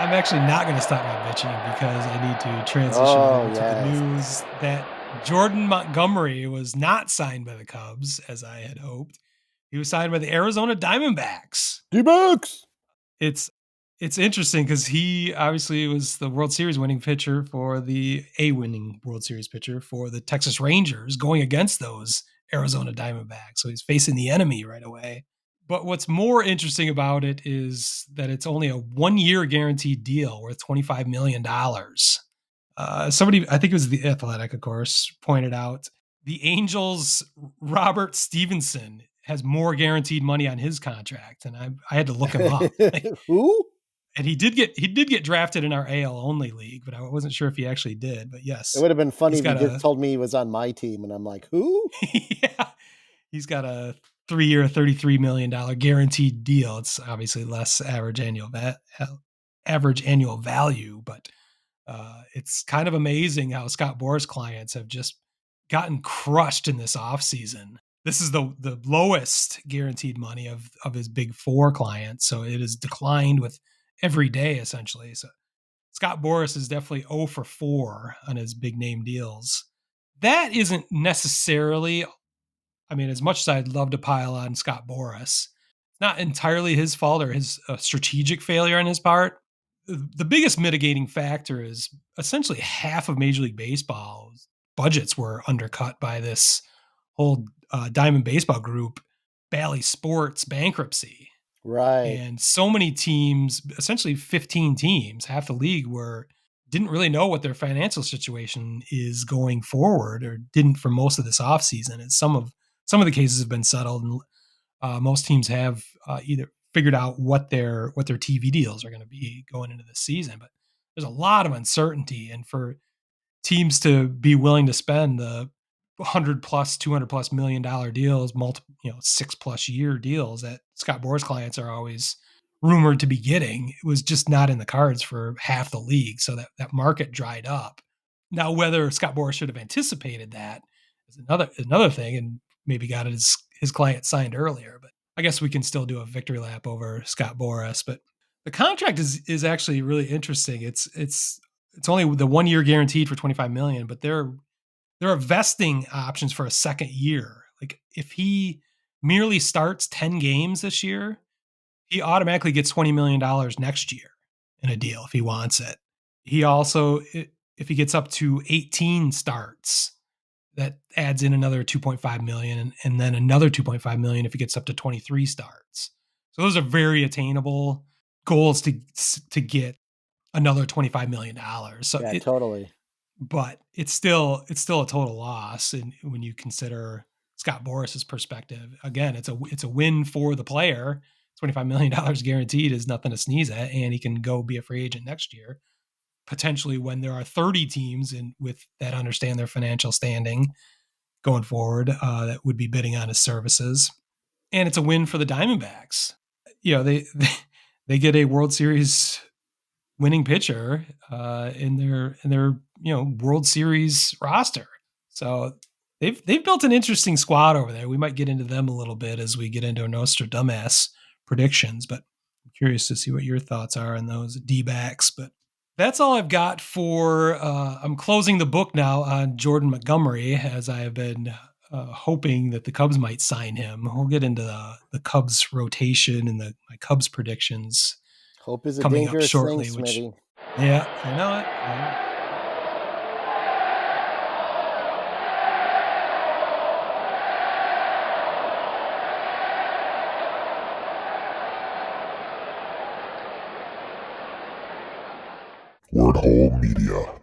I'm actually not going to stop my bitching because I need to transition Oh, over to the yes. news that Jordan Montgomery was not signed by the Cubs as I had hoped. He was signed by the Arizona Diamondbacks. D-Bucks! It's it's interesting because he obviously was the World Series winning pitcher for the winning World Series pitcher for the Texas Rangers going against those Arizona Diamondbacks. So he's facing the enemy right away. But what's more interesting about it is that it's only a 1-year guaranteed deal worth $25 million. Somebody, I think it was The Athletic, of course, pointed out the Angels' Robert Stevenson has more guaranteed money on his contract, and I had to look him up. Who? And he did get drafted in our AL only league, but I wasn't sure if he actually did. But It yes, would have been funny he's if he got just a told me he was on my team, and I'm like, who? yeah, he's got a 3-year, $33 million guaranteed deal. It's obviously less average annual value, but it's kind of amazing how Scott Boras clients have just gotten crushed in this offseason. This is the lowest guaranteed money of his big four clients, so it has declined with every day essentially. So Scott Boras is definitely 0 for 4 on his big name deals. That isn't necessarily, I mean, as much as I'd love to pile on Scott Boras, it's not entirely his fault or his strategic failure on his part. The biggest mitigating factor is essentially half of Major League Baseball's budgets were undercut by this whole Diamond Baseball Group, Bally Sports bankruptcy. Right. And so many teams, essentially 15 teams, half the league, were didn't really know what their financial situation is going forward, or didn't for most of this offseason. And some of the cases have been settled, and most teams have either figured out what their TV deals are going to be going into the season. But there's a lot of uncertainty, and for teams to be willing to spend the 100 plus 200 plus $1 million deals, multiple 6+ year deals that Scott Boras clients are always rumored to be getting, it was just not in the cards for half the league. So that market dried up. Now, whether Scott Boras should have anticipated that is another thing, and maybe got his client signed earlier. But I guess we can still do a victory lap over Scott Boras. But the contract is actually really interesting. It's only the 1 year guaranteed for 25 million, but there are vesting options for a second year. Like if he merely starts 10 games this year, he automatically gets $20 million next year in a deal if he wants it. He also, if he gets up to 18 starts, that adds in another 2.5 million, and then another 2.5 million if he gets up to 23 starts. So those are very attainable goals to get another $25 million. So Yeah, totally. but it's still a total loss. And when you consider Scott Boras's perspective, again, it's a win for the player. $25 million guaranteed is nothing to sneeze at, and he can go be a free agent next year, potentially when there are 30 teams with that understand their financial standing going forward that would be bidding on his services. And it's a win for the Diamondbacks. They get a World Series winning pitcher in their World Series roster. So they've built an interesting squad over there. We might get into them a little bit as we get into Nostradamus predictions, but I'm curious to see what your thoughts are on those D-backs. But that's all I've got for. I'm closing the book now on Jordan Montgomery, as I have been hoping that the Cubs might sign him. We'll get into the Cubs rotation and my Cubs predictions Hope is a coming up dangerous thing, shortly, which, Smitty. yeah, I know it. Yeah. Word Hole Media.